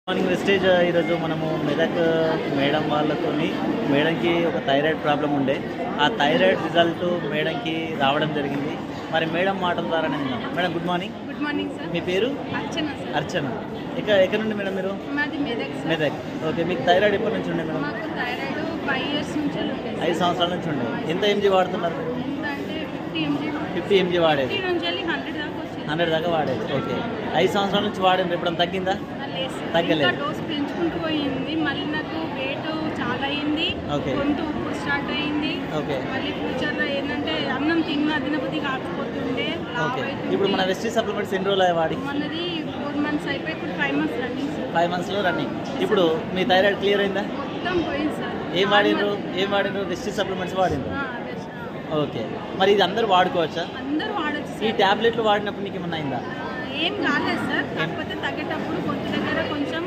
Morning wastage ఈరోజు మనము Medak madam వాళ్ళతోని మేడంకి ఒక థైరాయిడ్ ప్రాబ్లం ఉండే ఆ థైరాయిడ్ రిజల్ట్ మేడంకి రావడం జరిగింది. మరి మేడం మాటల ద్వారా విన్నాం. Madam good morning. Good morning sir. మీ పేరు? అర్చన సార్. అర్చన. ఎక్కడ నుండి మేడం మీరు? మాది మెదక్ సార్. మెదక్. ఓకే, మీకు థైరాయిడ్ ఎప్పటి నుంచి ఉండే మేడం? మాకు థైరాయిడ్ 5 ఇయర్స్ నుంచి ఉండే. 5 సంవత్సరాల నుంచి ఉండే. ఎంత ఎంజీ వాడుతున్నారు మీరు? అంటే 50 mg. 50 ఎంజీ వాడేది. 50 నుంచి 100 దాకా వచ్చింది. 100 దాకా వాడేది. ఓకే, 5 సంవత్సరాల నుంచి వాడేది. ఎప్పుడైనా తగ్గిందా? లేదు సార్. తగ్గలేదు. ఇంకా డోస్ పెంచుకుంటూ పోయింది. మళ్ళీ నాకు వెయిట్ చాలా అయింది. ఓకే. గొంతు ఉప్పుడు స్టార్ట్ అయింది. ఓకే. మళ్ళీ ఫ్యూచర్లో ఏంటంటే అన్నం తినబుద్ధి కాకపోతుండే. ఓకే, ఇప్పుడు మన వెస్టీ సప్లిమెంట్స్ ఎన్ని రోజులు వాడి? మనది 4 months అయిపోయి ఇప్పుడు 5 months రన్నింగ్ సార్. 5 మంత్స్లో రన్నింగ్. ఇప్పుడు మీ థైరాయిడ్ క్లియర్ అయిందా? మొత్తం పోయింది సార్. ఏం వాడినరు? వెస్టీ సప్లిమెంట్స్ వాడినరు. అదే సార్. ఓకే, మరి ఇది అందరూ వాడుకోవచ్చా? అందరూ వాడచ్చు ఈ సార్. ట్యాబ్లెట్లు వాడినప్పుడు నీకు ఏమన్నా అయిందా? ఏం కాలేదు సార్. కాకపోతే తగ్గేటప్పుడు గొంతు దగ్గర కొంచెం